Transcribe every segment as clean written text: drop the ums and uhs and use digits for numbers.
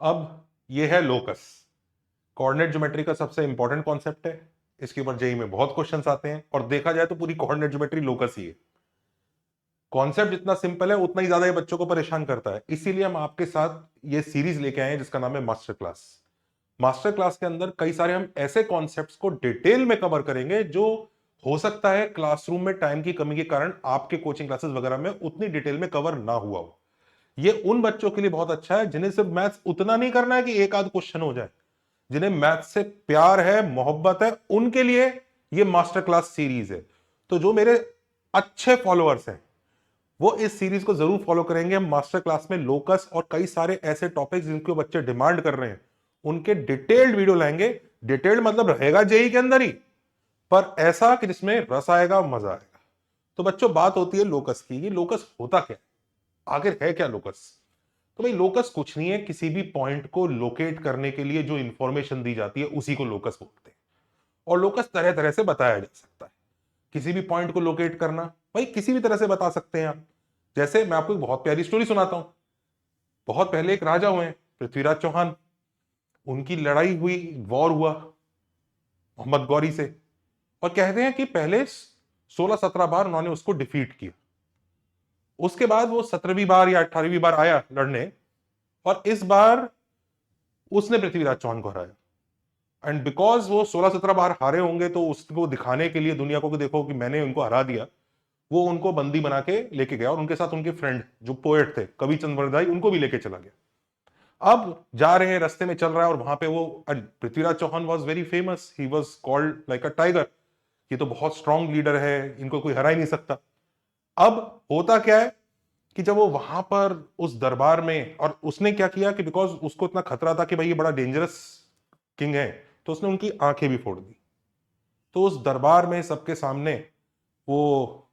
अब ये है लोकस। कोऑर्डिनेट ज्योमेट्री का सबसे इंपॉर्टेंट कॉन्सेप्ट है, इसके ऊपर जेई में बहुत क्वेश्चंस आते हैं, और देखा जाए तो पूरी कोऑर्डिनेट ज्योमेट्री लोकस ही है। कॉन्सेप्ट जितना सिंपल है उतना ही ज्यादा ये बच्चों को परेशान करता है, इसीलिए हम आपके साथ ये सीरीज लेके आए हैं जिसका नाम है मास्टर क्लास। मास्टर क्लास के अंदर कई सारे हम ऐसे कॉन्सेप्ट्स को डिटेल में कवर करेंगे जो हो सकता है क्लासरूम में टाइम की कमी के कारण आपके कोचिंग क्लासेस वगैरह में उतनी डिटेल में कवर ना हुआ हो। ये उन बच्चों के लिए बहुत अच्छा है जिन्हें सिर्फ मैथ्स उतना नहीं करना है कि एक आध क्वेश्चन हो जाए, जिन्हें मैथ्स से प्यार है, मोहब्बत है, उनके लिए ये मास्टर क्लास सीरीज है। तो जो मेरे अच्छे फॉलोअर्स हैं वो इस सीरीज को जरूर फॉलो करेंगे। हम मास्टर क्लास में लोकस और कई सारे ऐसे टॉपिक्स जिनके बच्चे डिमांड कर रहे हैं उनके डिटेल्ड वीडियो लाएंगे। डिटेल्ड मतलब रहेगा जेई के अंदर ही, पर ऐसा कि जिसमें रस आएगा, मजा आएगा। तो बच्चों, बात होती है लोकस की। ये लोकस होता क्या है, आखिर है क्या लोकस? तो भाई लोकस कुछ नहीं है, किसी भी पॉइंट को लोकेट करने के लिए जो इंफॉर्मेशन दी जाती है उसी को लोकस बोलते हैं। और लोकस तरह तरह से बताया जा सकता है। किसी भी पॉइंट को लोकेट करना भाई किसी भी तरह से बता सकते हैं आप। जैसे मैं आपको एक बहुत प्यारी स्टोरी सुनाता हूं। बहुत पहले एक राजा हुए, पृथ्वीराज चौहान। उनकी लड़ाई हुई, वॉर हुआ मोहम्मद गौरी से, और कहते हैं कि पहले 16-17 बार उन्होंने उसको डिफीट किया। उसके बाद वो 17वीं बार या 18वीं बार आया लड़ने, और इस बार उसने पृथ्वीराज चौहान को हराया। एंड बिकॉज वो 16-17 बार हारे होंगे तो उसको दिखाने के लिए दुनिया को कि देखो कि मैंने उनको हरा दिया, वो उनको बंदी बना के लेके गया, और उनके साथ उनके फ्रेंड जो पोएट थे कवि चंद वरदाई उनको भी लेके चला गया। अब जा रहे हैं, रास्ते में चल रहा है, और वहां पे वो Prithviraj Chauhan was very famous, he was called like a tiger. ये तो बहुत स्ट्रांग लीडर है, इनको कोई हरा ही नहीं सकता। अब होता क्या है कि जब वो वहां पर उस दरबार में, और उसने क्या किया कि बिकॉज उसको इतना खतरा था कि भाई ये बड़ा डेंजरस किंग है, तो उसने उनकी आंखें भी फोड़ दी। तो उस दरबार में सबके सामने वो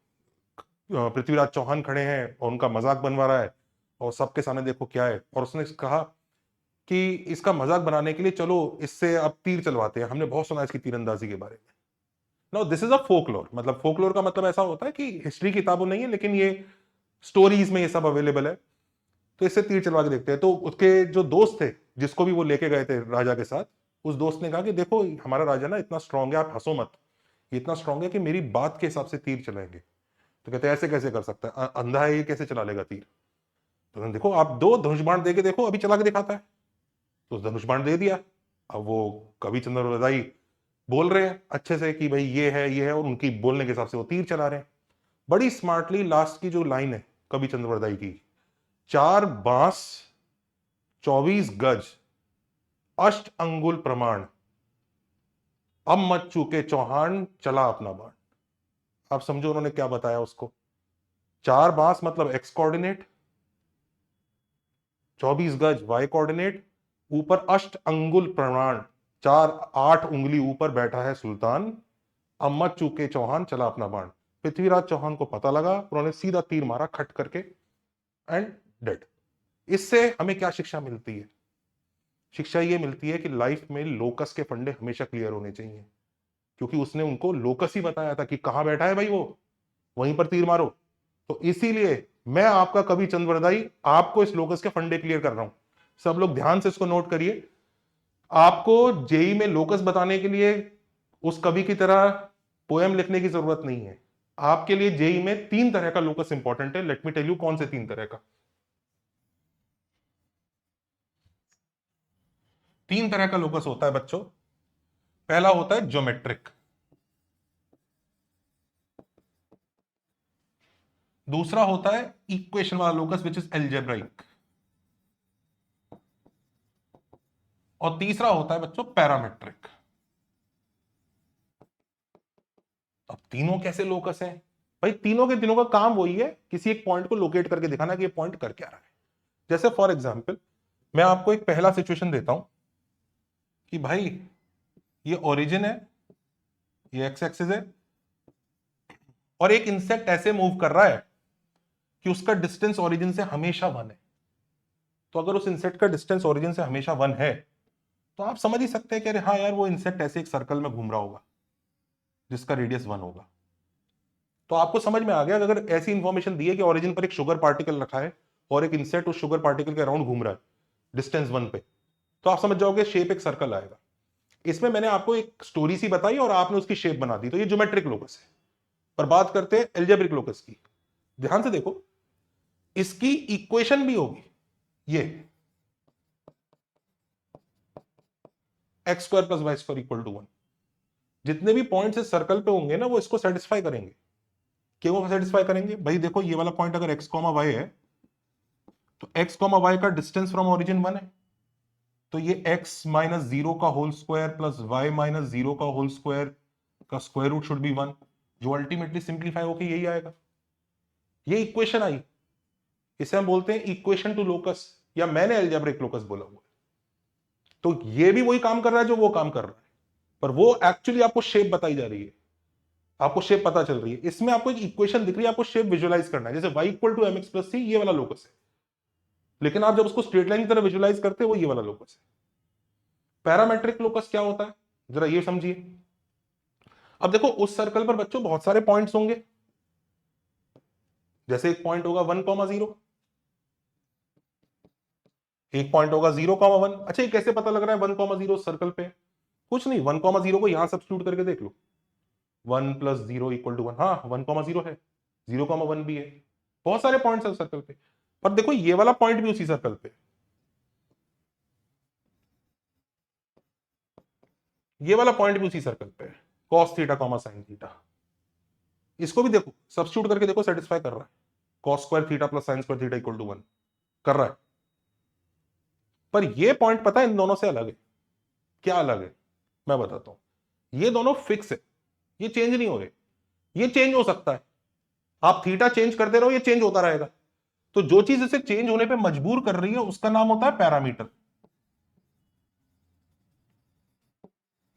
पृथ्वीराज चौहान खड़े हैं और उनका मजाक बनवा रहा है, और सबके सामने देखो क्या है। और उसने कहा कि इसका मजाक बनाने के लिए चलो इससे अब तीर चलवाते हैं, हमने बहुत सुना इसकी तीरंदाजी के बारे में। Now this is a folklore, मतलब फोकलोर का मतलब ऐसा होता है कि हिस्ट्री किताबों नहीं है, लेकिन ये स्टोरीज में ये सब अवेलेबल है। तो इससे तीर चलवा के देखते हैं। तो उसके जो दोस्त थे जिसको भी वो लेके गए थे राजा के साथ, उस दोस्त ने कहा कि देखो हमारा राजा ना इतना स्ट्रांग है, आप हंसो मत, ये इतना स्ट्रांग है कि मेरी बात के हिसाब से तीर चलाएंगे। तो कहते हैं ऐसे कैसे कर सकता है, अंधा है ये, कैसे चला लेगा तीर? तो देखो आप दो धनुष बाण दे के देखो, अभी चला के दिखाता है। तो धनुष बाण दे दिया। अब वो कवि चंद्र रदाई बोल रहे हैं अच्छे से कि भाई ये है ये है, और उनकी बोलने के हिसाब से वो तीर चला रहे हैं बड़ी स्मार्टली। लास्ट की जो लाइन है कवि चंद्र वरदाई की, 4 बांस 24 गज अष्ट अंगुल प्रमाण, अब मत चूके चौहान चला अपना बाण। आप समझो उन्होंने क्या बताया उसको। 4 बांस मतलब एक्स कोऑर्डिनेट, 24 गज वाई कोऑर्डिनेट, ऊपर अष्ट अंगुल प्रमाण, 8 उंगली ऊपर बैठा है सुल्तान, अब मत चूके चौहान चला अपना बाण। पृथ्वीराज चौहान को पता लगा, उन्होंने सीधा तीर मारा खट करके, एंड डेड। इससे हमें क्या शिक्षा मिलती है? शिक्षा ये मिलती है कि लाइफ में लोकस के फंडे हमेशा क्लियर होने चाहिए, क्योंकि उसने उनको लोकस ही बताया था कि कहां बैठा है भाई वो, वहीं पर तीर मारो। तो इसीलिए मैं आपका कवि चंद्रवरदाई आपको इस लोकस के फंडे क्लियर कर रहा हूं। सब लोग ध्यान से इसको नोट करिए। आपको जेई में लोकस बताने के लिए उस कवि की तरह पोएम लिखने की जरूरत नहीं है। आपके लिए जेई में 3 तरह का लोकस इंपॉर्टेंट है। लेट मी टेल यू कौन से 3 तरह का। 3 तरह का लोकस होता है बच्चों। पहला होता है ज्योमेट्रिक, दूसरा होता है इक्वेशन वाला लोकस विच इज एल्जेब्राइक, और तीसरा होता है बच्चों पैरामेट्रिक। अब तीनों कैसे लोकस हैं? भाई तीनों के तीनों का काम वही है, किसी एक पॉइंट को लोकेट करके दिखाना कि ये पॉइंट कर क्या रहा है। जैसे फॉर एग्जांपल मैं आपको एक पहला सिचुएशन देता हूं कि भाई ये ओरिजिन है, ये एक्स एक्सिस है, और एक इंसेक्ट ऐसे मूव कर रहा है कि उसका डिस्टेंस ओरिजिन से हमेशा 1 है। तो अगर उस इंसेक्ट का डिस्टेंस ओरिजिन से हमेशा 1 है, तो आप समझ ही सकते हैं कि अरे हाँ यार, वो इंसेक्ट ऐसे एक सर्कल में घूम रहा होगा जिसका रेडियस 1 होगा। तो आपको समझ में आ गया कि अगर ऐसी इंफॉर्मेशन दी है कि ओरिजिन पर एक शुगर पार्टिकल रखा है और एक इंसेक्ट उस शुगर पार्टिकल के अराउंड घूम रहा है डिस्टेंस 1 पे, तो आप समझ जाओगे शेप एक सर्कल आएगा। इसमें मैंने आपको एक स्टोरी सी बताई और आपने उसकी शेप बना दी, तो ये ज्योमेट्रिक लोकस है। पर बात करते हैं एल्जेब्रिक लोकस की। ध्यान से देखो, इसकी इक्वेशन भी होगी ये x square plus Y square equal to 1। जितने भी पॉइंट्स इस सर्कल पे होंगे ना, वो इसको सेटिस्फाई करेंगे। क्यों सेटिस्फाई करेंगे भाई? देखो ये वाला पॉइंट अगर एक्स कॉमा वाई है, तो एक्स कॉमा वाई का डिस्टेंस फ्रॉम ओरिजिन 1 है, तो ये x माइनस 0 का whole square plus y minus 0 का होल स्क्वायर का स्क्वायर रूट शुड बी 1, जो अल्टीमेटली सिंप्लीफाई होकर यही आएगा। ये इक्वेशन आई, इसे हम बोलते हैं इक्वेशन टू लोकस, या मैंने अलजेब्रिक लोकस बोला हुआ। तो ये भी वही काम कर रहा है जो वो काम कर रहा है, पर वो एक्चुअली आपको शेप बताई जा रही है, आपको शेप पता चल रही है। इसमें आपको एक इक्वेशन दिख रही है, आपको शेप विजुअलाइज करना है। जैसे y equal to mx plus C, ये वाला लोकस है, लेकिन आप जब उसको स्ट्रेट लाइन की तरह विजुअलाइज करते हो, वो ये वाला लोकस है। पैरामेट्रिक लोकस क्या होता है, जरा ये समझिए। अब देखो उस सर्कल पर बच्चों बहुत सारे पॉइंट्स होंगे। जैसे एक पॉइंट होगा 1,0, एक पॉइंट होगा 0,1। अच्छा ये कैसे पता लग रहा है 1,0 सर्कल पे? कुछ नहीं, 1,0 को यहां सब्स्टिट्यूट करके देख लो। 1 प्लस 0 इक्वल टू 1। हाँ 1,0 है, 0,1 भी है, बहुत सारे पॉइंट्स है सर्कल पे। पर देखो ये वाला पॉइंट भी उसी सर्कल पे, ये वाला पॉइंट भी उसी सर्कल पे है, cos theta comma sine theta. इसको भी देखो, सब्स्टिट्यूट करके देखो, सेटिस्फाई कर रहा है। cos square theta plus sine square theta equal to 1 कर रहा है। पर ये पॉइंट पता है इन दोनों से अलग है। क्या अलग है मैं बताता हूं। ये दोनों फिक्स है, ये चेंज नहीं हो रहे। ये चेंज हो सकता है, आप थीटा चेंज करते रहो, ये चेंज होता रहेगा। तो जो चीज इसे चेंज होने पे मजबूर कर रही है उसका नाम होता है पैरामीटर।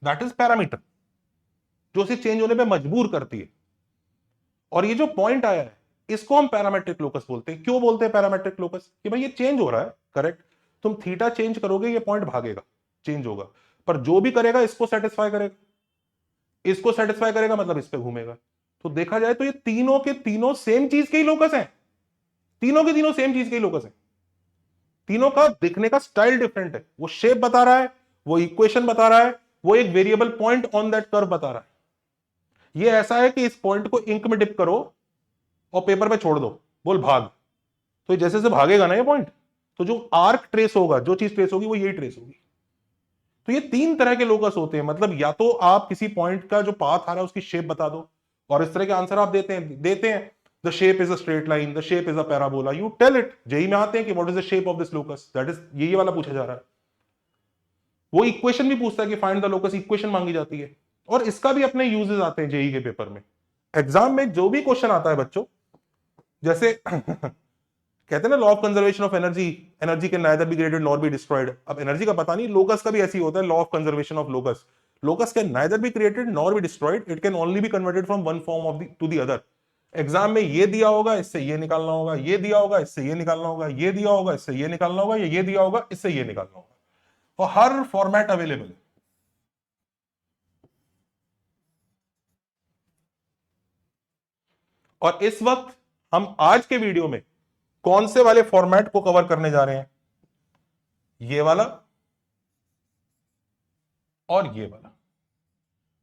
दैट इज पैरामीटर, जो इसे चेंज होने पे मजबूर करती है। और ये जो पॉइंट आया है, इसको हम पैरामेट्रिक लोकस बोलते हैं। क्यों बोलते हैं पैरामेट्रिक लोकस? कि भाई ये चेंज हो रहा है, करेक्ट। तुम थीटा चेंज करोगे, ये पॉइंट भागेगा, चेंज होगा, पर जो भी करेगा इसको सेटिस्फाई करेगा, इसको सेटिस्फाई करेगा मतलब इस पे घूमेगा। तो देखा जाए तो ये तीनों के तीनों सेम चीज के ही लोकस हैं, तीनों के तीनों सेम चीज के ही लोकस हैं। तीनों का दिखने का स्टाइल डिफरेंट है, वो शेप बता रहा है, वो इक्वेशन बता रहा है, वो एक variable point on that curve बता रहा है। ये ऐसा है कि इस पॉइंट को इंक में डिप करो और पेपर पे छोड़ दो, बोल भाग, तो जैसे जैसे भागेगा ना ये पॉइंट, तो जो आर्क ट्रेस होगा, जो चीज ट्रेस होगी वो यही ट्रेस होगी। तो ये तीन तरह के लोकस होते हैं। मतलब या तो आप किसी पॉइंट का जो पाथ आ रहा है उसकी शेप बता दो, और इस तरह के आंसर आप देते हैं the shape is a straight line, the shape is a parabola, you tell it. JEE में आते हैं कि what is the shape of this locus, that is ये वाला पूछा जा रहा है। वो इक्वेशन भी पूछता है कि फाइंड द लोकस, इक्वेशन मांगी जाती है। और इसका भी अपने यूजेस आते हैं जेई के पेपर में। एग्जाम में जो भी क्वेश्चन आता है बच्चों, जैसे कहते हैं ना law of conservation of energy, energy can neither be created nor be destroyed. अब एनर्जी का पता नहीं, लोकस का भी ऐसी होता है, law of conservation of locus. Locus can neither be created nor be destroyed, it can only be converted from one form of to the other. Exam में ये दिया होगा, इससे ये निकालना होगा, ये दिया होगा, इससे ये निकालना होगा, ये दिया होगा, इससे ये निकालना होगा, ये दिया होगा, इससे ये निकालना होगा, और हर फॉर्मेट अवेलेबल है। और इस वक्त हम आज के वीडियो में कौन से वाले फॉर्मेट को कवर करने जा रहे हैं? ये वाला और ये वाला।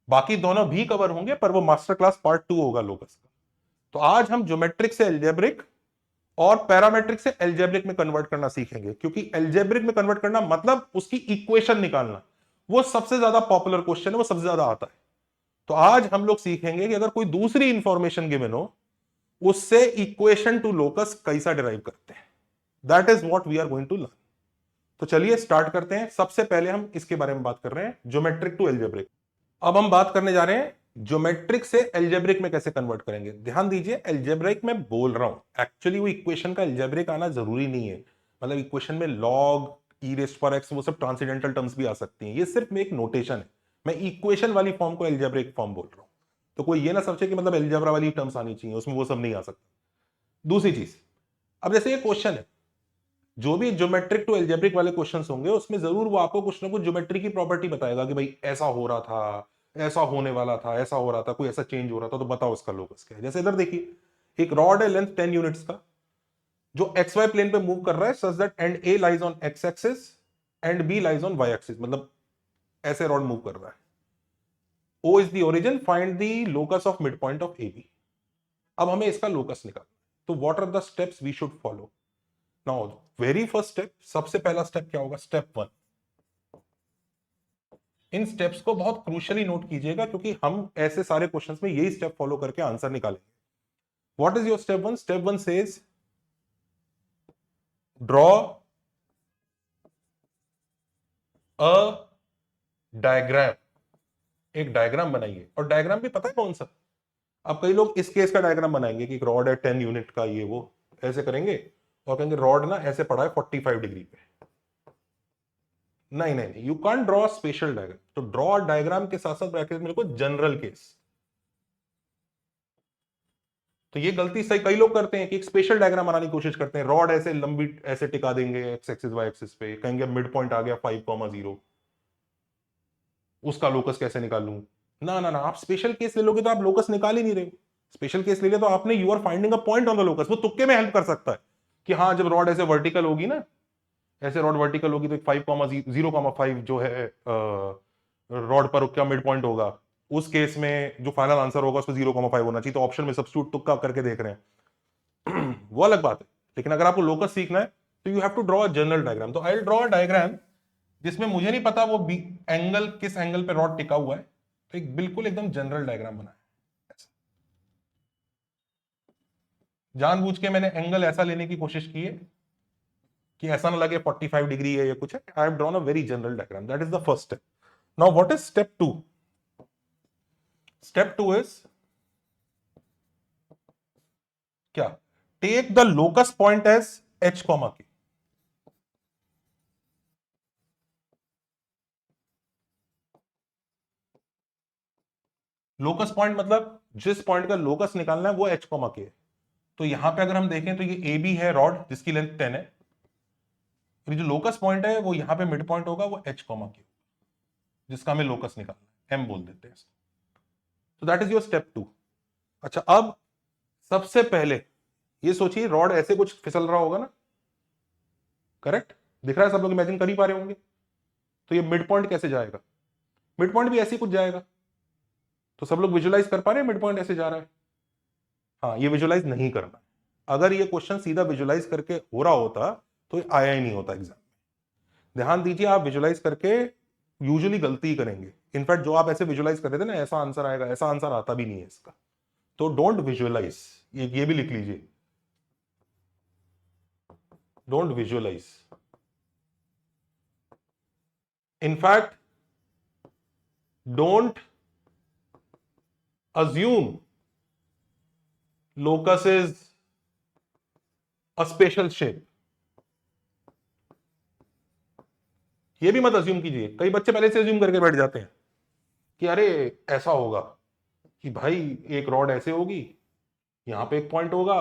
बाकी दोनों भी कवर होंगे, पर वो मास्टर क्लास पार्ट 2 होगा लोकस का। तो आज हम ज्योमेट्रिक से एल्जेब्रिक और पैरामेट्रिक से एल्जेब्रिक में कन्वर्ट करना सीखेंगे, क्योंकि एल्जेब्रिक में कन्वर्ट करना मतलब उसकी इक्वेशन निकालना, वो सबसे ज्यादा पॉपुलर क्वेश्चन है, वो सबसे ज्यादा आता है। तो आज हम लोग सीखेंगे कि अगर कोई दूसरी इंफॉर्मेशन गिवन हो, उससे इक्वेशन टू लोकस कैसा डिराइव करते हैं। That is what we are going to learn. तो चलिए स्टार्ट करते हैं। सबसे पहले हम इसके बारे में बात कर रहे हैं, ज्योमेट्रिक टू एल्जेब्रिक। अब हम बात करने जा रहे हैं ज्योमेट्रिक से एल्जेब्रिक में कैसे कन्वर्ट करेंगे। ध्यान दीजिए, एल्जेब्रिक में बोल रहा हूं, एक्चुअली वो इक्वेशन का एल्जेब्रिक आना जरूरी नहीं है। मतलब इक्वेशन में लॉग, ई रेस्ट पर एक्स, वो सब ट्रांसेंडेंटल टर्म्स भी आ सकती हैं। ये सिर्फ एक नोटेशन है। मैं इक्वेशन वाली फॉर्म को एल्जेब्रिक फॉर्म बोल रहा हूं। तो कोई ये ना समझे कि मतलब एल्जेब्रा वाली टर्म्स आनी चाहिए, उसमें वो सब नहीं आ सकता। दूसरी चीज, अब जैसे ये क्वेश्चन है, जो भी ज्योमेट्रिक टू एल्जेब्रिक वाले क्वेश्चंस होंगे उसमें जरूर वो आपको कुछ ना कुछ ज्योमेट्री की प्रॉपर्टी बताएगा कि भाई ऐसा हो रहा था, ऐसा होने वाला था, ऐसा हो रहा था, कोई ऐसा चेंज हो रहा था, तो बताओ उसका लोकस क्या है। जैसे इधर देखिए, एक रॉड है लेंथ 10 यूनिट्स का, जो एक्स वाई प्लेन पे मूव कर रहा है such that and A lies on X axis and B lies on Y axis, मतलब ऐसे रॉड मूव कर रहा है। O is the origin, find the locus of mid point of AB। अब हमें इसका लोकस निकालना, तो what are the steps we should follow. Now very first step, सबसे पहला स्टेप क्या होगा, स्टेप 1। इन स्टेप्स को बहुत क्रूशियली नोट कीजिएगा, क्योंकि हम ऐसे सारे क्वेश्चंस में यही स्टेप फॉलो करके आंसर निकालेंगे। What is your step 1? Step 1 says draw a diagram, एक डायग्राम बनाइए। और डायग्राम भी पता है कौन सा, अब कई लोग इस केस का डायग्राम बनाएंगे कि एक रॉड है 10 यूनिट का, ये वो ऐसे करेंगे और कहेंगे रॉड ना ऐसे पड़ा है 45 डिग्री पे। नहीं नहीं नहीं, you can't draw special diagram. तो ड्रॉ डायग्राम के साथ साथ ब्रैकेट में लिखो जनरल केस। तो ये गलती सही कई लोग करते हैं कि एक स्पेशल डायग्राम बनाने की कोशिश करते हैं, रॉड ऐसे लंबी ऐसे टिका देंगे एक्स एक्सिस वाई एक्सिस पे, कहेंगे मिड पॉइंट आ गया 5,0, उसका लोकस कैसे निकालूं। ना ना ना, आप स्पेशल केस ले लोगे तो आप लोकस निकाल ही नहीं रहे। स्पेशल केस ले लिया तो आपने you are finding a point on the locus, वो तुक्के में हेल्प कर सकता है कि हाँ जब रॉड ऐसे वर्टिकल होगी ना, ऐसे रॉड वर्टिकल होगी तो 5,0,5 जो है रॉड पर क्या मिड पॉइंट होगा, उस केस में जो फाइनल आंसर होगा उसको 0,5 होना चाहिए। तो ऑप्शन में सब्स्टिट्यूट तुक्का करके देख रहे हैं वो अलग बात है। लेकिन अगर आपको लोकस सीखना है तो you have to draw a general diagram. तो I will draw a diagram जिसमें मुझे नहीं पता वो एंगल किस एंगल पे रॉड टिका हुआ है, तो एक बिल्कुल एकदम जनरल डायग्राम बना है। जानबूझ के मैंने एंगल ऐसा लेने की कोशिश की है कि ऐसा ना लगे 45 डिग्री है या कुछ है। I have drawn a very general diagram, that is the first step. Now what is step 2? Step 2 is क्या, take the locus point as h, K. Locus point मतलब जिस पॉइंट का लोकस निकालना है वो h, के है। तो यहां पे अगर हम देखें तो ये ए बी है रॉड जिसकी लेंथ 10 है, जो लोकस पॉइंट है वो यहां पे मिड पॉइंट होगा, वो h, के, जिसका हमें लोकस निकालना है, m बोल देते हैं। तो दैट इज योर स्टेप 2। अच्छा, अब सबसे पहले ये सोचिए रॉड ऐसे कुछ फिसल रहा होगा ना, करेक्ट, दिख रहा है, सब लोग इमेजिन कर ही पा रहे होंगे। तो ये मिड पॉइंट कैसे जाएगा, मिड पॉइंट भी ऐसे कुछ जाएगा। तो सब लोग विजुलाइज कर पा रहे हैं मिड पॉइंट ऐसे जा रहा है। हाँ, ये विजुलाइज नहीं करना। अगर ये क्वेश्चन सीधा विजुलाइज करके हो रहा होता तो ये आया ही नहीं होता एग्जाम में। ध्यान दीजिए, आप विजुलाइज करके यूजुअली गलती ही करेंगे। इनफैक्ट जो आप ऐसे विजुलाइज कर रहे थे ना, ऐसा आंसर आएगा, ऐसा आंसर आता भी नहीं है इसका। तो डोंट विजुअलाइज, ये भी लिख लीजिए, don't visualise. In fact don't assume locus is a special shape। ये भी मत अज्यूम कीजिए, कई बच्चे पहले से अज्यूम करके बैठ जाते हैं कि अरे ऐसा होगा कि भाई एक रॉड ऐसे होगी, यहां पे एक पॉइंट होगा,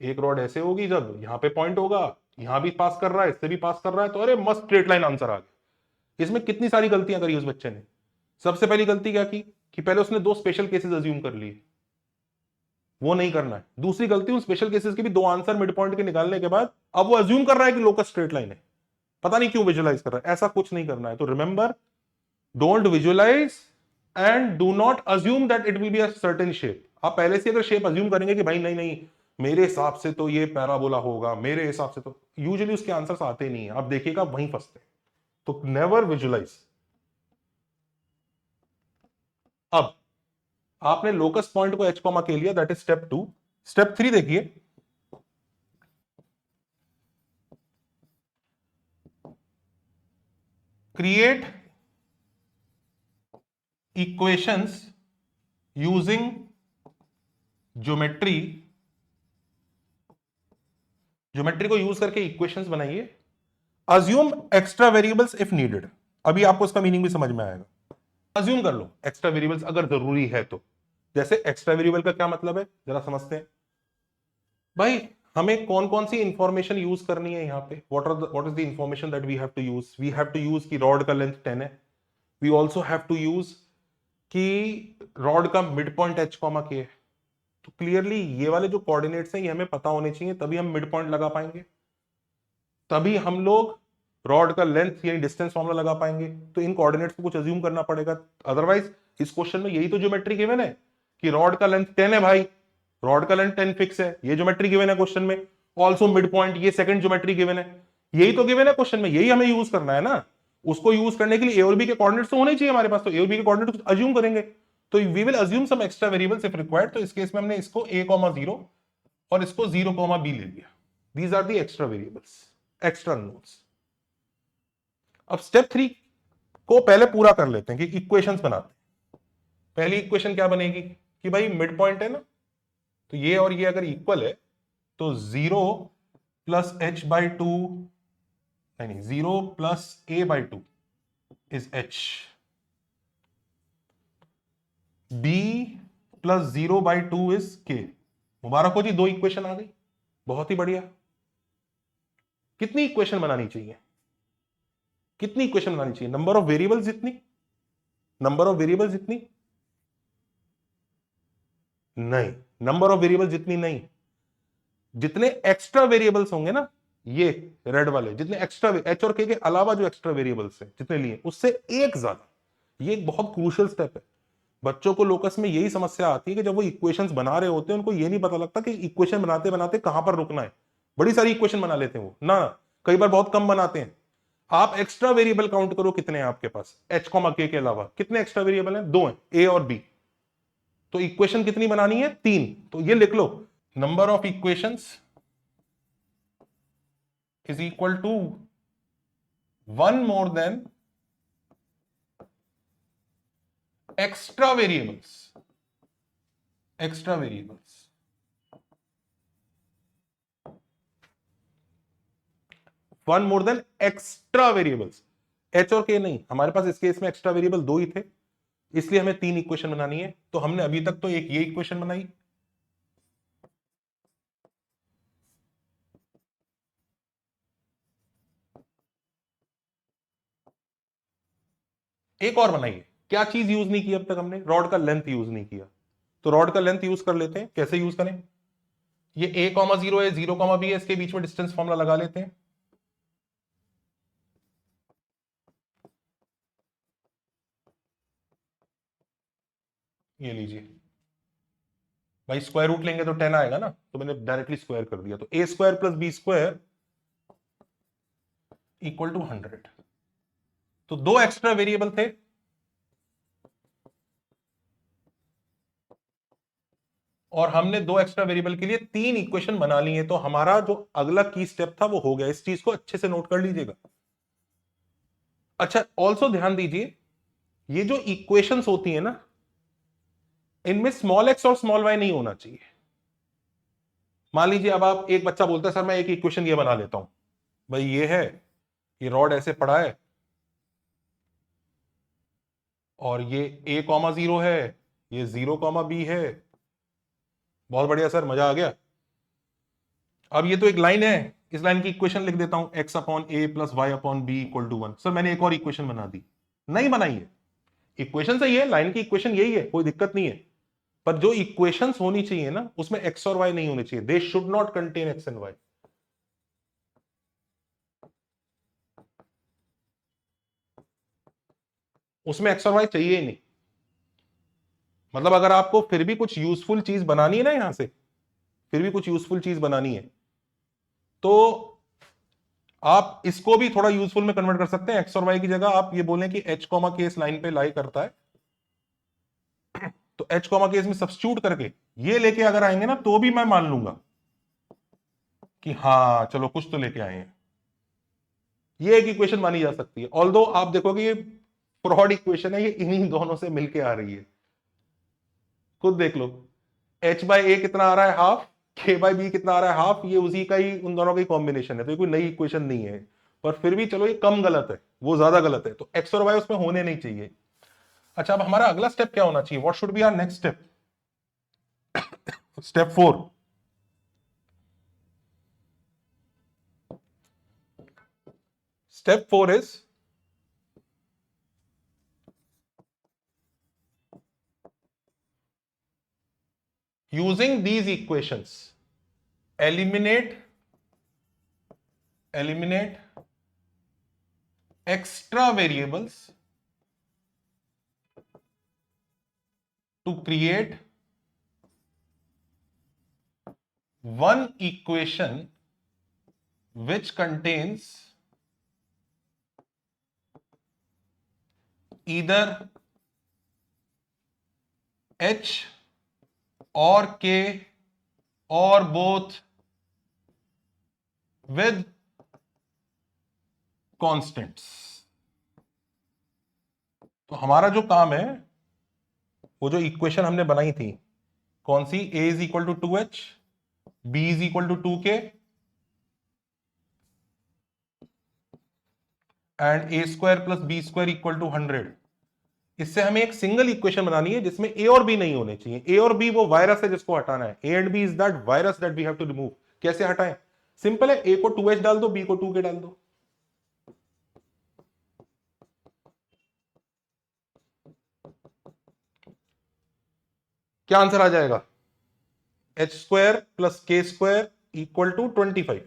एक रॉड ऐसे होगी जब यहां पे पॉइंट होगा, यहां भी पास कर रहा है, इससे भी पास कर रहा है, तो अरे मस्त स्ट्रेट लाइन आंसर आ गया। इसमें कितनी सारी गलतियां करी उस बच्चे ने। सबसे पहली गलती क्या की कि पहले उसने दो स्पेशल केसेस अज्यूम कर लिए, वो नहीं करना है। दूसरी गलती, उन स्पेशल केसेस के भी दो आंसर मिड पॉइंट के निकालने के बाद अब वो अज्यूम कर रहा है कि लोकस स्ट्रेट लाइन है, पता नहीं क्यों विजुअलाइज कर रहा है। ऐसा कुछ नहीं करना है। तो remember, don't visualise and do not assume that it will be a certain shape. आप पहले से अगर शेप अज्यूम करेंगे कि भाई नहीं नहीं मेरे हिसाब से तो ये पैराबोला होगा, मेरे हिसाब से, तो यूजुअली उसके आंसर्स आते नहीं है, आप देखिएगा वहीं फंसते। तो नेवर विजुअलाइज। अब आपने लोकस पॉइंट को h, के लिया, दैट इज स्टेप 2। स्टेप 3 देखिए, create equations using geometry. Geometry को यूज करके इक्वेशंस बनाइए। Assume extra variables if needed. अभी आपको इसका मीनिंग भी समझ में आएगा। अज्यूम कर लो एक्स्ट्रा वेरिएबल्स अगर जरूरी है तो। जैसे एक्स्ट्रा वेरिएबल का क्या मतलब है जरा समझते हैं भाई। हमें कौन कौन सी इंफॉर्मेशन यूज करनी है यहाँ पे, what is the information that we have to use. We have to use की रॉड का लेंथ 10 है। We also have to use कि रॉड का मिड पॉइंट h, के है। तो क्लियरली ये वाले जो कोऑर्डिनेट्स हैं ये हमें पता होने चाहिए, तभी हम मिड पॉइंट लगा पाएंगे। तभी हम लोग रॉड का लेंथ यानी डिस्टेंस फॉर्मूला लगा पाएंगे, तो इन कोऑर्डिनेट्स को कुछ अज्यूम करना पड़ेगा। अदरवाइज इस क्वेश्चन में यही तो ज्योमेट्री गिवन है कि रॉड का लेंथ 10 है भाई, रॉड का लेंथ 10 फिक्स है, ये ज्योमेट्री गिवन है क्वेश्चन में। ऑल्सो मिड पॉइंट, ये सेकंड ज्योमेट्री गिवन है, यही तो गिवन है क्वेश्चन में, यही हमें यूज करना है ना। उसको यूज करने के लिए ए और बी के कोऑर्डिनेट्स तो होने चाहिए हमारे पास, तो ए और बी के कोऑर्डिनेट्स अज्यूम करेंगे। तो we will assume some extra variables if required. तो इस केस में हमने इसको a, 0 और इसको 0, b ले लिया। These are the extra variables, extra notes. अब स्टेप 3 को पहले पूरा कर लेते हैं कि इक्वेशंस बनाते हैं। पहली इक्वेशन क्या बनेगी कि भाई मिड पॉइंट है ना, तो ये और ये अगर इक्वल है तो 0 प्लस h बाई 2, नहीं 0 plus a by 2 is h, b plus 0 by 2 is k। मुबारक हो जी, 2 इक्वेशन आ गई, बहुत ही बढ़िया। कितनी इक्वेशन बनानी चाहिए, कितनी इक्वेशन बनानी चाहिए? नंबर ऑफ वेरिएबल्स जितनी, नंबर ऑफ वेरिएबल्स जितनी नहीं, नंबर ऑफ वेरिएबल्स जितनी नहीं, जितने एक्स्ट्रा वेरिएबल्स होंगे ना, ये रेड वाले जितने एक्स्ट्रा एच और के अलावा जो एक्स्ट्रा वेरिएबल्स हैं जितने लिए, उससे एक ज्यादा। ये एक बहुत क्रूशियल स्टेप है। बच्चों को लोकस में यही समस्या आती है कि जब वो इक्वेशंस बना रहे होते हैं उनको ये नहीं पता लगता कि इक्वेशन बनाते बनाते कहां पर रुकना है। बड़ी सारी इक्वेशन बना लेते हैं वो ना, कई बार बहुत कम बनाते हैं। आप एक्स्ट्रा वेरिएबल काउंट करो कितने हैं आपके पास, एच कॉमा के अलावा कितने एक्स्ट्रा वेरिएबल हैं? 2 हैं, ए और बी। तो इक्वेशन कितनी बनानी है? 3। तो ये लिख लो, number of equations is equal to 1 more than extra variables, extra variables. One more than extra variables, H और के नहीं। हमारे पास इस केस में एक्स्ट्रा वेरिएबल 2 ही थे, इसलिए हमें 3 इक्वेशन बनानी है। तो हमने अभी तक तो एक ये इक्वेशन बनाई, एक और बनाई है। क्या चीज यूज नहीं की अब तक हमने? रॉड का लेंथ यूज नहीं किया। तो रॉड का लेंथ यूज कर लेते हैं। कैसे यूज करें? ये a, 0 है, 0, b है, इसके बीच में डिस्टेंस फॉर्मूला लगा लेते हैं। ये लीजिए भाई, स्क्वायर रूट लेंगे तो 10 आएगा ना, तो मैंने डायरेक्टली स्क्वायर कर दिया। तो a square plus b square equal to 100। तो 2 एक्स्ट्रा वेरिएबल थे, और हमने 2 एक्स्ट्रा वेरिएबल के लिए 3 इक्वेशन बना ली है। तो हमारा जो अगला की स्टेप था वो हो गया। इस चीज को अच्छे से नोट कर लीजिएगा। अच्छा, ऑल्सो ध्यान दीजिए, ये जो इक्वेशंस होती है ना, इनमें स्मॉल एक्स और स्मॉल वाई नहीं होना चाहिए। मान लीजिए अब आप, एक बच्चा बोलता है सर मैं एक इक्वेशन ये बना लेता हूं, भाई ये है, ये रॉड ऐसे पड़ा है और ये a, 0 है, ये 0, b है। बहुत बढ़िया सर, मजा आ गया। अब ये तो एक लाइन है, इस लाइन की इक्वेशन लिख देता हूं, x upon a plus Y upon B equal to 1। Sir मैंने एक और इक्वेशन बना दी। नहीं बनाई है, इक्वेशन सही है, लाइन की इक्वेशन यही है, कोई दिक्कत नहीं है। पर जो इक्वेशंस होनी चाहिए ना, उसमें x और y नहीं होने चाहिए। They should not contain x and y। उसमें x और y चाहिए ही नहीं। मतलब अगर आपको फिर भी कुछ यूजफुल चीज बनानी है ना, यहां से फिर भी कुछ यूजफुल चीज बनानी है, तो आप इसको भी थोड़ा यूजफुल में कन्वर्ट कर सकते हैं। एक्स और वाई की जगह आप ये बोलें कि एच कॉमा के इस लाइन पे लाई करता है, तो एच कॉमा के इसमें सब्स्टिट्यूट करके ये लेके अगर आएंगे ना, तो भी मैं मान लूंगा कि हाँ चलो कुछ तो लेके आए हैं। ये एक इक्वेशन मानी जा सकती है। ऑल्दो आप देखोगे ये फ्रॉड इक्वेशन है, ये इन्हीं दोनों से मिलके आ रही है। खुद देख लो, एच बाई ए कितना आ रहा है? हाफ। के बाई बी कितना आ रहा है? हाफ। ये उसी का ही, उन दोनों का ही कॉम्बिनेशन है, तो ये कोई नई इक्वेशन नहीं है। पर फिर भी चलो, ये कम गलत है, वो ज्यादा गलत है। तो एक्स और वाई उसमें होने नहीं चाहिए। अच्छा, अब हमारा अगला स्टेप क्या होना चाहिए? What should be our next step? Step 4। Step 4 is using these equations, eliminate extra variables to create one equation which contains either H or K or both with constants. तो हमारा जो काम है, वो जो इक्वेशन हमने बनाई थी, कौन सी, a is equal to 2h, b is equal to 2k and a square plus B square equal to 100। इससे हमें एक सिंगल इक्वेशन बनानी है जिसमें a और b नहीं होने चाहिए। a और b वो वायरस है जिसको हटाना है। a and b is that virus that we have to remove. कैसे हटाएं? सिंपल है, a को 2h डाल दो, b को 2k डाल दो। क्या आंसर आ जाएगा? h square plus k square equal to 25।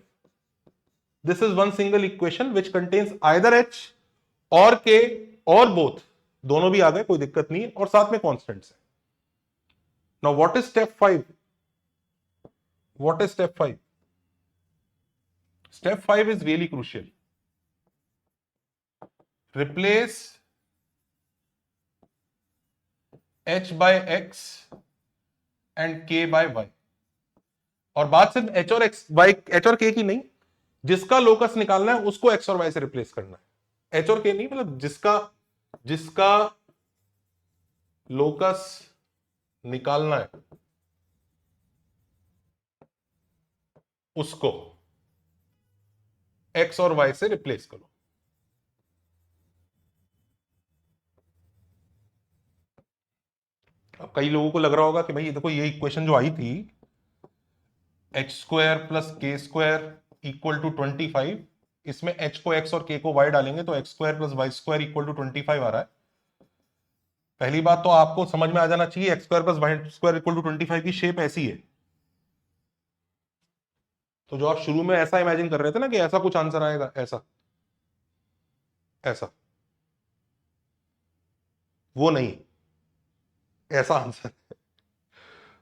This is one single equation which contains either h और k और बोथ, दोनों भी आ गए, कोई दिक्कत नहीं है, और साथ में कॉन्स्टेंट्स है। Now what is step 5? What is step 5? Step 5 is really crucial. Replace h by x and k by y। और बात सिर्फ h और x y, h और k की नहीं, जिसका लोकस निकालना है उसको x और y से रिप्लेस करना है। h और k नहीं, मतलब जिसका लोकस निकालना है उसको x और y से रिप्लेस करो। अब कई लोगों को लग रहा होगा कि भाई देखो, ये इक्वेशन जो आई थी h square plus k square equal to 25, इसमें h को x और k को y डालेंगे तो x square plus Y square equal to 25 आ रहा है। पहली बात तो आपको समझ में आ जाना चाहिए, x square plus Y square equal to 25 की शेप ऐसी है। तो जो आप शुरू में ऐसा इमेजिन कर रहे थे ना कि ऐसा कुछ आंसर आएगा, ऐसा ऐसा, वो नहीं, ऐसा आंसर।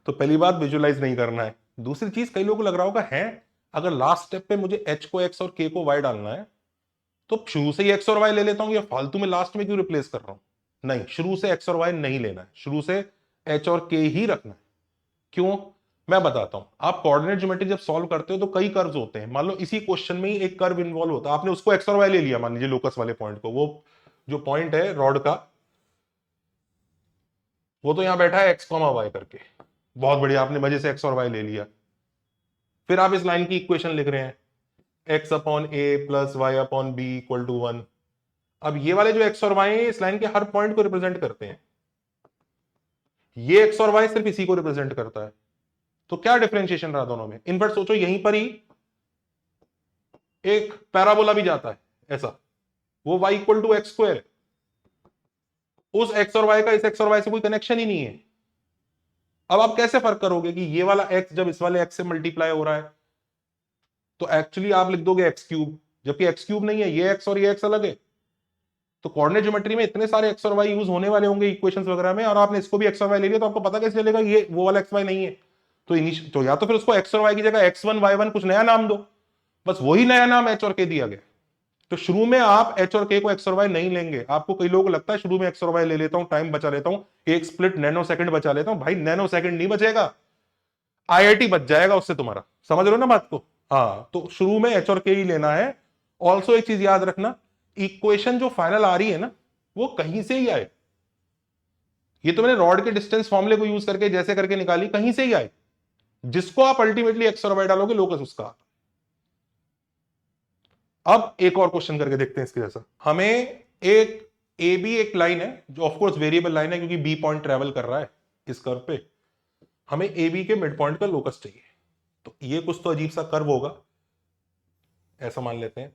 तो पहली बात, विजुअलाइज नहीं करना है। दूसरी चीज, कई लोगों को लग रहा होगा है अगर लास्ट स्टेप पे मुझे h को x और k को y डालना है तो शुरू से ही x और y ले लेता हूं, या फालतू में लास्ट में क्यों रिप्लेस कर रहा हूं? नहीं, शुरू से x और y नहीं लेना है, शुरू से h और k ही रखना है। क्यों? मैं बताता हूं। आप कोऑर्डिनेट ज्योमेट्री जब सॉल्व करते हो तो कई कर्व्स होते हैं। मान लो इसी क्वेश्चन में ही एक कर्व इन्वॉल्व होता है, आपने उसको x और y ले लिया, मान लीजिए लोकस वाले पॉइंट को, वो जो पॉइंट है रॉड का, वो तो यहां बैठा है x, y करके, बहुत बढ़िया, आपने मजे से x और y ले लिया। फिर आप इस लाइन की इक्वेशन लिख रहे हैं x upon a plus Y upon B equal to 1। अब ये वाले जो x और y है इस लाइन के हर पॉइंट को रिप्रेजेंट करते हैं, ये x और y सिर्फ इसी को रिप्रेजेंट करता है। तो क्या डिफरेंशिएशन रहा दोनों में? इनवर्ट सोचो, यहीं पर ही एक पैराबोला भी जाता है ऐसा, वो y equal to X square, उस x और y का इस x और y से कोई कनेक्शन ही नहीं है। अब आप कैसे फर्क करोगे कि ये वाला x जब इस वाले x से मल्टीप्लाई हो रहा है तो एक्चुअली आप लिख दोगे x क्यूब, जबकि x क्यूब नहीं है, ये x और ये x अलग है। तो कोऑर्डिनेट ज्योमेट्री में इतने सारे x और y यूज होने वाले होंगे इक्वेशंस वगैरह में, और आपने इसको भी x और y ले लिया, तो आपको पता कैसे चलेगा ये वो वाला x y नहीं है? तो या तो फिर उसको x और y की जगह x1 y1 कुछ नया नाम दो, बस वही नया नाम h और k दिया गया। तो शुरू में आप h और k को x और y नहीं लेंगे। आपको कई लोगों को लगता है शुरू में x और y ले लेता हूं, टाइम बचा लेता हूं, एक स्प्लिट नैनो सेकंड बचा लेता हूं। भाई नैनो सेकंड नहीं बचेगा, आईआईटी बच जाएगा उससे तुम्हारा। समझ रहे हो ना बात को? हाँ, तो शुरू में h और k ही लेना है। ऑल्सो एक चीज याद रखना, इक्वेशन जो फाइनल आ रही है ना, वो कहीं से ही आए। ये तो मैंने रॉड के डिस्टेंस फॉर्मूले को यूज करके जैसे करके निकाली, कहीं से ही आए। जिसको आप अल्टीमेटली एक्स और वाई डालोगे, लोकस उसका। अब एक और क्वेश्चन करके देखते हैं इसके जैसा। हमें एक ए बी एक लाइन है जो ऑफकोर्स वेरिएबल लाइन है क्योंकि बी पॉइंट ट्रेवल कर रहा है इस कर्व पे। हमें ए बी के मिड पॉइंट का लोकस चाहिए। तो ये कुछ तो अजीब सा कर्व होगा, ऐसा मान लेते हैं।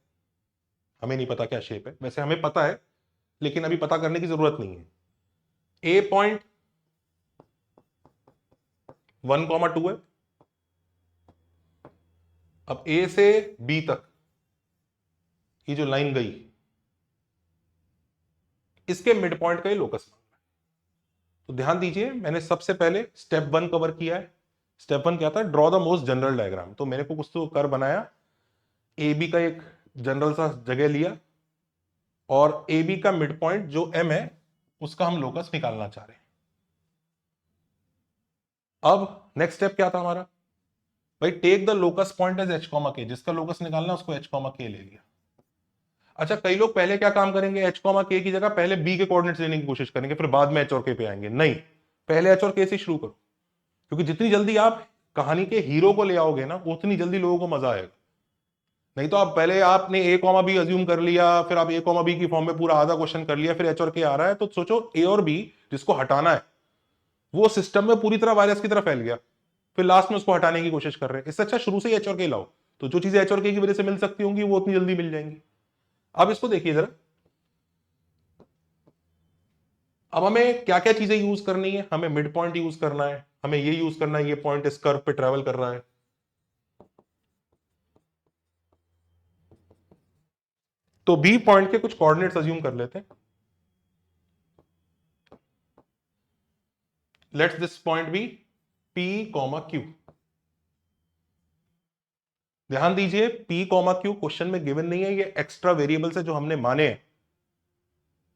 हमें नहीं पता क्या शेप है, वैसे हमें पता है लेकिन अभी पता करने की जरूरत नहीं है। ए पॉइंट 1,2 है। अब ए से बी तक ये जो लाइन गई, इसके मिड पॉइंट का ही लोकस मांगना है। तो ध्यान दीजिए, मैंने सबसे पहले स्टेप 1 कवर किया है। स्टेप 1 क्या था? Draw the most general diagram. तो मेरे को कुछ तो कर बनाया, ए बी का एक जनरल सा जगह लिया, और ए बी का मिड पॉइंट जो एम है उसका हम लोकस निकालना चाह रहे हैं। अब नेक्स्ट स्टेप क्या था हमारा? भाई take the locus point as H comma K, जिसका लोकस निकालना है उसको एच कॉमा के ले लिया। अच्छा, कई लोग पहले क्या काम करेंगे, एच कॉमा के की जगह पहले बी के कोऑर्डिनेट्स लेने की कोशिश करेंगे, फिर बाद में एच और के पे आएंगे। नहीं, पहले एच और के से शुरू करो, क्योंकि जितनी जल्दी आप कहानी के हीरो को ले आओगे ना, उतनी जल्दी लोगों को मजा आएगा। नहीं तो आप पहले आपने ए कॉमा बी अज्यूम कर लिया, फिर आप ए कॉमा बी की फॉर्म में पूरा आधा क्वेश्चन कर लिया, फिर एच और के आ रहा है, तो सोचो ए और बी जिसको हटाना है वो सिस्टम में पूरी तरह वायरस की तरह फैल गया, फिर लास्ट में उसको हटाने की कोशिश कर रहे हैं। इससे अच्छा शुरू से ही एच और के लाओ, तो जो चीजें एच और के की वजह से मिल सकती होंगी वो उतनी जल्दी मिल जाएंगी। अब इसको देखिए जरा, अब हमें क्या क्या चीजें यूज करनी है। हमें मिड पॉइंट यूज करना है, हमें ये यूज करना है, ये पॉइंट इस कर्व पे ट्रेवल कर रहा है। तो बी पॉइंट के कुछ कोऑर्डिनेट्स अज्यूम कर लेते हैं। Let's this point be P, Q। ध्यान दीजिए, P, Q क्वेश्चन में गिवन नहीं है, ये एक्स्ट्रा वेरिएबल्स है जो हमने माने हैं।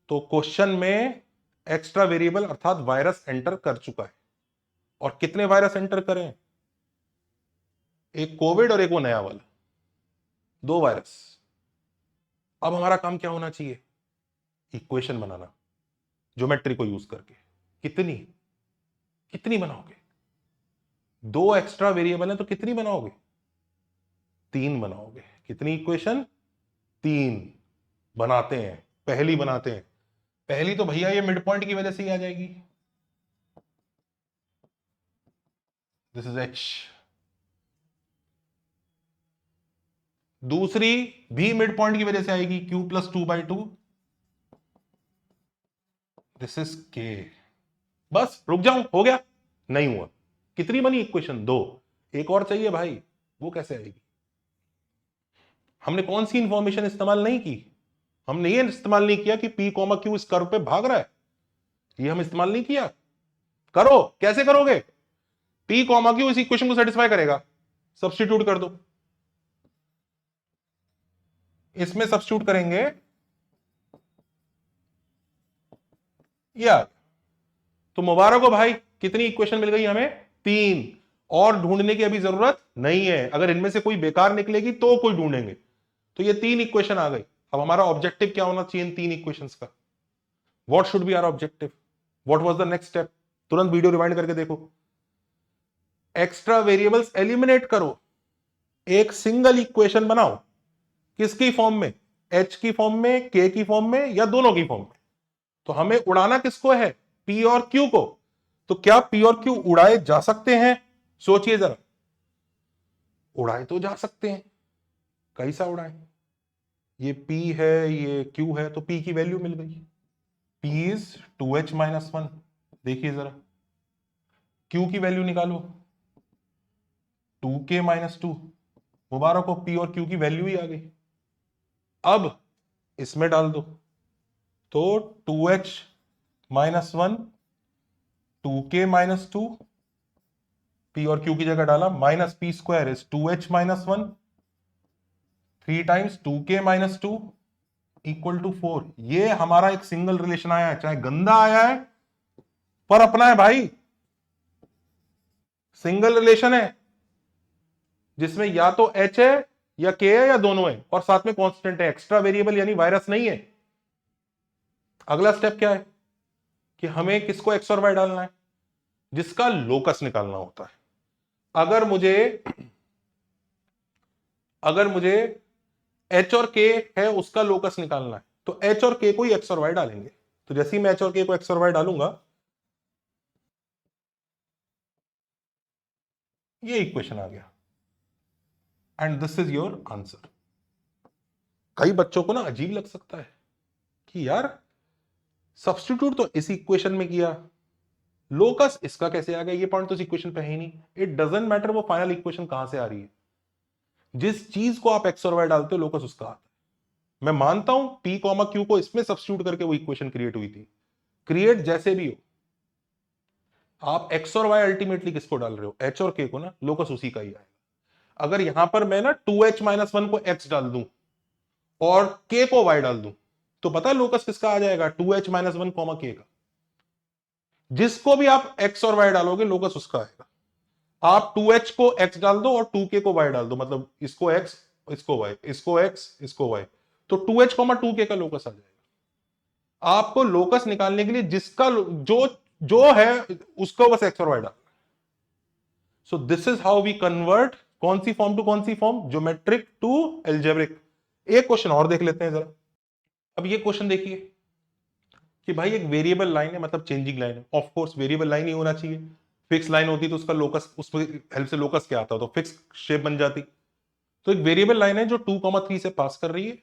तो क्वेश्चन में एक्स्ट्रा वेरिएबल अर्थात वायरस एंटर कर चुका है। और कितने वायरस एंटर करें? एक कोविड और एक वो नया वाला, 2 वायरस। अब हमारा काम क्या होना चाहिए? इक्वेशन बनाना, ज्योमेट्री को यूज करके। कितनी कितनी बनाओगे? 2 एक्स्ट्रा वेरिएबल है तो कितनी बनाओगे? 3 बनाओगे। कितनी इक्वेशन? 3 बनाते हैं। पहली बनाते हैं। पहली तो भैया ये मिड पॉइंट की वजह से ही आ जाएगी, दिस इज एच। दूसरी भी मिड पॉइंट की वजह से आएगी, Q + 2/2, दिस इज के। बस रुक जाऊं, हो गया? नहीं हुआ। कितनी बनी इक्वेशन? 2। एक और चाहिए भाई, वो कैसे आएगी? हमने कौन सी इंफॉर्मेशन इस्तेमाल नहीं की? हमने ये इस्तेमाल नहीं किया कि P, Q इस कर्व पे भाग रहा है, ये हम इस्तेमाल नहीं किया। करो, कैसे करोगे? P, Q इस इक्वेशन को सेटिस्फाई करेगा, सब्स्टिट्यूट कर दो। इसमें सब्स्टिट्यूट करेंगे, या तो मुबारक हो भाई, कितनी इक्वेशन मिल गई हमें? 3। और ढूंढने की अभी जरूरत नहीं है, अगर इनमें से कोई बेकार निकलेगी तो कोई ढूंढेंगे। तो ये 3 इक्वेशन आ गई। अब हमारा ऑब्जेक्टिव क्या होना चाहिए इन 3 इक्वेशंस का? What should be our objective? What was the next step? तुरंत वीडियो रिवाइंड करके देखो। एक्स्ट्रा वेरिएबल्स एलिमिनेट करो, एक सिंगल इक्वेशन बनाओ। किसकी फॉर्म में? एच की फॉर्म में, के की फॉर्म में, या दोनों की फॉर्म में? तो हमें उड़ाना किसको है? पी और क्यू को। तो क्या पी और क्यू उड़ाए जा सकते हैं? सोचिए जरा। उड़ाए तो जा सकते हैं। कैसा उड़ाए? ये P है, ये Q है, तो P की वैल्यू मिल गई। P is 2H-1। देखिए जरा, Q की वैल्यू निकालो, 2K-2। मुबारक हो, P और Q की वैल्यू ही आ गई। अब इसमें डाल दो, तो 2H-1, 2K-2, P और Q की जगह डाला, -P² is 2H-1, 3 times 2K-2 equal to 4। ये हमारा एक सिंगल रिलेशन आया है, चाहे गंदा आया है पर अपना है भाई। सिंगल रिलेशन है जिसमें या तो H है या K है या दोनों है, और साथ में कांस्टेंट है, एक्स्ट्रा वेरिएबल यानी वायरस नहीं है। अगला स्टेप क्या है कि हमें किसको एक्स और वाई डालना है? जिसका लोकस निकालना होता है। अगर मुझे H और K है उसका लोकस निकालना है, तो H और K को ही एक्स और वाई डालेंगे। तो जैसे ही मैं H और K को एक्स और वाई डालूंगा, ये इक्वेशन आ गया, and this is your answer. कई बच्चों को ना अजीब लग सकता है कि यार सब्स्टिट्यूट तो इस इक्वेशन में किया, लोकस इसका कैसे आ गया? ये पॉइंट तो इस इक्वेशन पे है ही नहीं। इट डजंट मैटर वो फाइनल इक्वेशन कहां से आ रही है, जिस चीज को आप एक्स और वाई डालते हो लोकस उसका आता है। मैं मानता हूं P कॉमा Q को इसमें सब्स्टिट्यूट करके वो इक्वेशन क्रिएट हुई थी। क्रिएट जैसे भी हो, आप x और y अल्टीमेटली किसको डाल रहे हो? h और k को ना, लोकस उसी का ही आएगा। अगर यहां पर मैं ना 2h माइनस 1 को x डाल दूं और k को y डाल दूं, तो पता है लोकस किसका आ जाएगा? 2h माइनस 1 कॉमा k का। जिसको भी आप x और y डालोगे लोकस उसका आएगा। आप 2h को x डाल दो और 2k को y डाल दो, मतलब इसको x, इसको y, इसको x, इसको y, तो 2h 2k का लोकस आ जाएगा। आपको लोकस निकालने के लिए जिसका जो जो है उसको बस x और y डाल। So this is how we convert कौन सी फॉर्म टू कौन सी फॉर्म? Geometric to algebraic. एक क्वेश्चन और देख लेते हैं जरा। अब ये क्वेश्चन देखिए कि भाई एक वेरिएबल लाइन है, मतलब चेंजिंग लाइन है। ऑफ कोर्स वेरिएबल लाइन ही होना चाहिए, फिक्स लाइन होती तो उसका लोकस, उस हेल्प से लोकस क्या आता? तो फिक्स शेप बन जाती। तो एक वेरिएबल लाइन है जो 2,3 से पास कर रही है,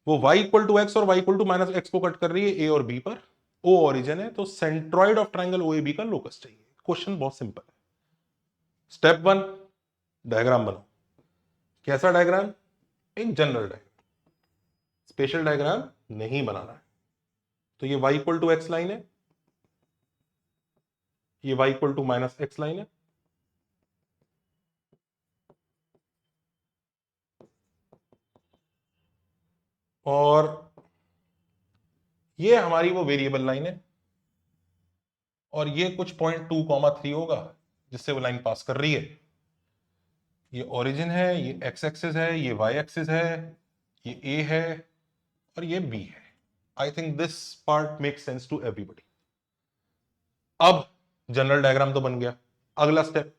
वो y इक्वल टू एक्स और y equal to minus X को कट कर रही है ए और बी पर। ओ ओरिजिन है, तो centroid of triangle O A B का लोकस चाहिए। क्वेश्चन बहुत सिंपल है। स्टेप 1, डायग्राम बनाओ। कैसा डायग्राम? एक जनरल डायग्राम, स्पेशल डायग्राम नहीं बनाना है। तो ये y equal to X line है, ये y equal to minus X line है, और ये हमारी वो वेरिएबल लाइन है, और ये कुछ पॉइंट 2,3 होगा जिससे वो लाइन पास कर रही है। ये ओरिजिन है, ये एक्स एक्सिस है, ये वाई एक्सिस है, ये ए है और ये बी है। I think this part make sense to everybody. अब जनरल डायग्राम तो बन गया। अगला स्टेप,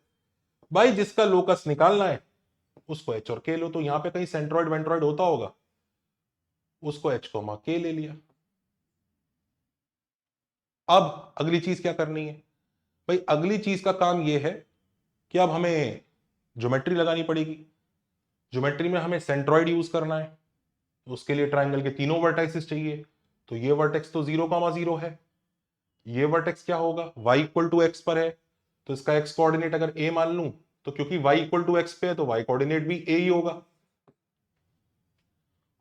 भाई जिसका लोकस निकालना है उसको एच और के लो। तो यहां पे कहीं सेंट्रॉइड वेंट्रॉइड होता होगा, उसको एच कोमा के ले लिया। अब अगली चीज क्या करनी है? भाई अगली चीज का काम यह है कि अब हमें ज्योमेट्री लगानी पड़ेगी। ज्योमेट्री में हमें सेंट्रॉइड यूज करना है, तो उसके लिए ट्राइंगल के तीनों वर्टेक्सेस चाहिए। तो ये वर्टेक्स तो 0,0 है, ये वर्टेक्स क्या होगा? y इक्वल टू एक्स पर है, तो इसका x कोऑर्डिनेट अगर a मान लूं, तो क्योंकि y इक्वल टू एक्स पे है तो y कोऑर्डिनेट भी a ही होगा।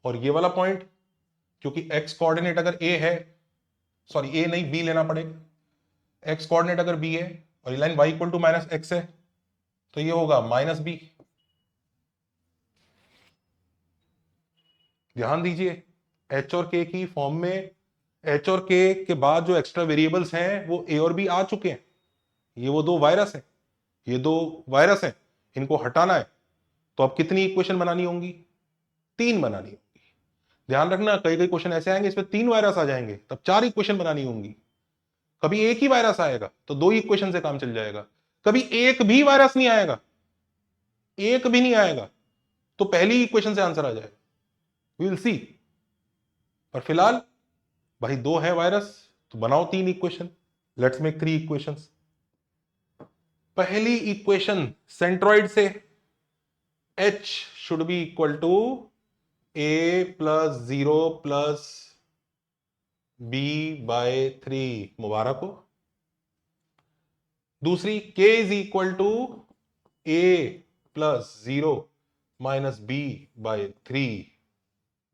और ये वाला पॉइंट, क्योंकि x कोऑर्डिनेट अगर a है, सॉरी a नहीं b लेना पड़ेगा, x कोऑर्डिनेट अगर b है और ये line y equal to minus X है, तो ये होगा माइनस b। ध्यान दीजिए, h और k की फॉर्म में h और k के बाद जो एक्स्ट्रा वेरिएबल्स हैं वो a और b आ चुके हैं। ये वो दो वायरस है, ये दो वायरस हैं, इनको हटाना है। तो अब कितनी इक्वेशन बनानी होंगी? 3 बनानी होंगी। ध्यान रखना, कई कई क्वेश्चन ऐसे आएंगे इसमें 3 वायरस आ जाएंगे, तब 4 इक्वेशन बनानी होंगी। कभी एक ही वायरस आएगा तो 2 इक्वेशन से काम चल जाएगा, कभी एक भी वायरस नहीं आएगा, एक भी नहीं आएगा तो पहली इक्वेशन से आंसर आ जाएगा। We will see. पर फिलहाल भाई 2 है वायरस, तो बनाओ 3 इक्वेशन। Let's make 3 equations. पहली इक्वेशन सेंट्रॉइड से h should be equal to a plus 0 plus b by 3, मुबारक हो। दूसरी k is equal to a plus 0 minus b by 3,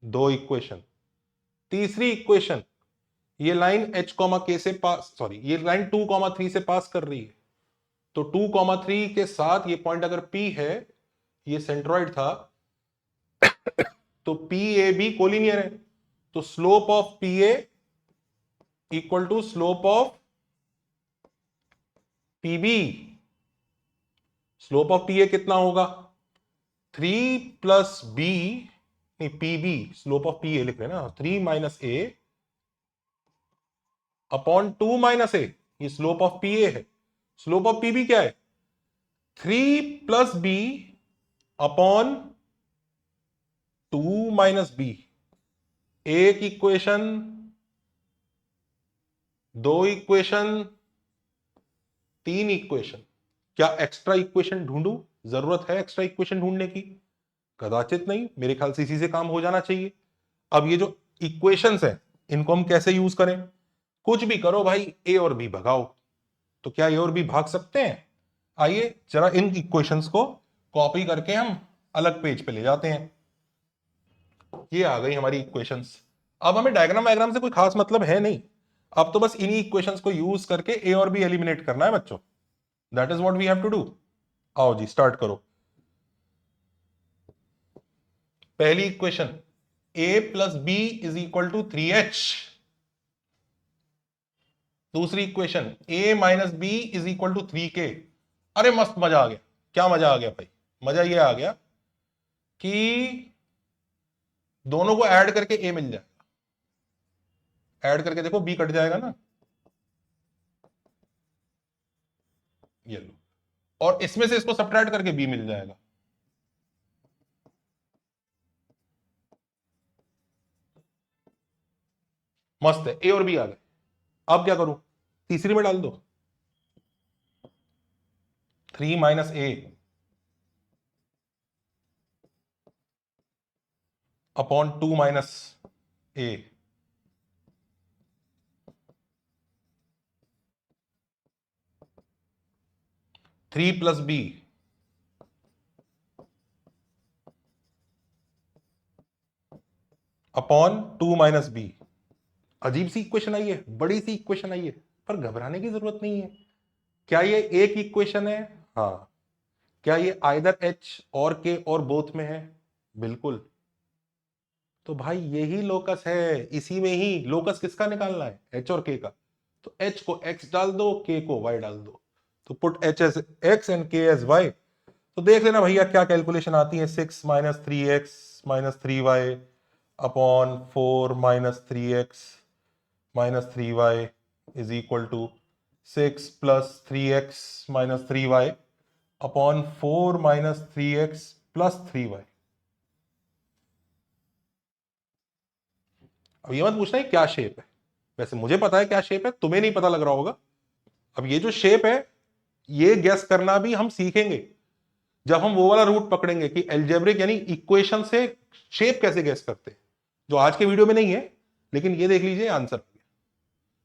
2 equation. तीसरी इक्वेशन, ये लाइन h कॉमा k से पास, sorry ये line 2,3 से पास कर रही है, तो 2,3 के साथ ये पॉइंट अगर P है, ये सेंट्रॉइड था, तो पी ए बी कोलिनियर है, तो slope of P A equal to slope of P B. Slope of P A कितना होगा? 3 प्लस बी, नहीं P B, slope of P A लिख रहे हैं ना, 3 minus A upon 2 minus A, ये स्लोप ऑफ पी ए है। स्लोप ऑफ पी बी क्या है? 3 plus B upon 2 minus B. एक इक्वेशन, 2 इक्वेशन, 3 इक्वेशन। क्या एक्स्ट्रा इक्वेशन ढूंढूं? जरूरत है एक्स्ट्रा इक्वेशन ढूंढने की? कदाचित नहीं, मेरे ख्याल से इसी से काम हो जाना चाहिए। अब ये जो इक्वेशंस हैं इनको हम कैसे यूज करें? कुछ भी करो भाई, ए और बी भगाओ। तो क्या ए और बी भाग सकते हैं? आइए जरा इन इक्वेशंस को कॉपी करके हम अलग पेज पे ले जाते हैं। ये आ गई हमारी इक्वेशंस। अब हमें डायग्राम वायग्राम से कोई खास मतलब है नहीं, अब तो बस इन्हीं इक्वेशंस को यूज करके ए और बी एलिमिनेट करना है बच्चों। That is what we have to do. आओ जी स्टार्ट करो। पहली इक्वेशन a plus B is equal to 3h। दूसरी इक्वेशन a minus B is equal to 3k। अरे मस्त, मजा आ गया। क्या मजा आ गया भाई? मजा ये आ गया कि दोनों को ऐड करके a मिल जाएगा। ऐड करके देखो b कट जाएगा ना, ये लो, और इसमें से इसको सब्ट्रैक्ट करके b मिल जाएगा। मस्त है, a और b आ गए। अब क्या करूं? तीसरी में डाल दो, 3 minus a upon 2 minus a। Three plus B upon 2 minus B. अजीब सी इक्वेशन आई है, बड़ी सी इक्वेशन आई है, पर घबराने की जरूरत नहीं है। क्या ये एक इक्वेशन है? हाँ। क्या ये आइदर एच और के और बोथ में है? बिल्कुल। तो भाई यही लोकस है, इसी में ही लोकस किसका निकालना है? एच और के का। तो एच को एक्स डाल दो, के को वाई डाल दो। तो put H as X and K as Y. तो देख लेना भैया क्या कैलकुलेशन आती है। 6 minus 3x minus 3y upon 4 minus 3x minus 3y is equal to 6 plus 3x minus 3y upon 4 minus 3x plus 3y। अब ये मत पूछना है क्या शेप है, वैसे मुझे पता है क्या शेप है, तुम्हें नहीं पता लग रहा होगा। अब ये जो शेप है ये गेस करना भी हम सीखेंगे जब हम वो वाला रूट पकड़ेंगे कि एल्जेब्रिक यानी इक्वेशन से शेप कैसे गेस करते हैं, जो आज के वीडियो में नहीं है, लेकिन ये देख लीजिए आंसर।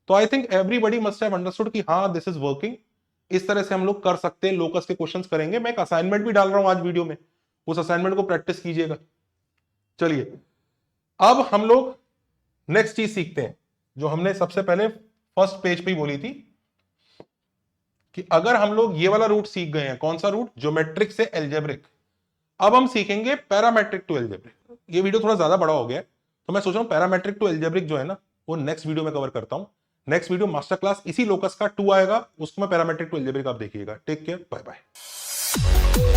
तो I think everybody must have understood कि हाँ दिस इज वर्किंग। इस तरह से हम लोग कर सकते हैं, लोकस के क्वेश्चंस करेंगे। मैं एक असाइनमेंट भी डाल रहा हूं आज वीडियो में, उस असाइनमेंट को प्रैक्टिस कीजिएगा। चलिए अब हम लोग नेक्स्ट चीज सीखते हैं, जो हमने सबसे पहले फर्स्ट पेज पे ही बोली थी कि अगर हम लोग ये वाला रूट सीख गए हैं, कौन सा रूट? ज्योमेट्रिक से एल्जेब्रिक। अब हम सीखेंगे पैरामेट्रिक टू एल्जेब्रिक। ये वीडियो थोड़ा ज्यादा बड़ा हो गया है, तो मैं सोच रहा हूं पैरामेट्रिक टू एल्जेब्रिक जो है ना, वो नेक्स्ट वीडियो में कवर करता हूं। नेक्स्ट वीडियो मास्टर क्लास इसी लोकस का 2 आएगा, उसको मैं पैरामेट्रिक टू एल्जेब्रिक आप देखिएगा। Take care, bye bye.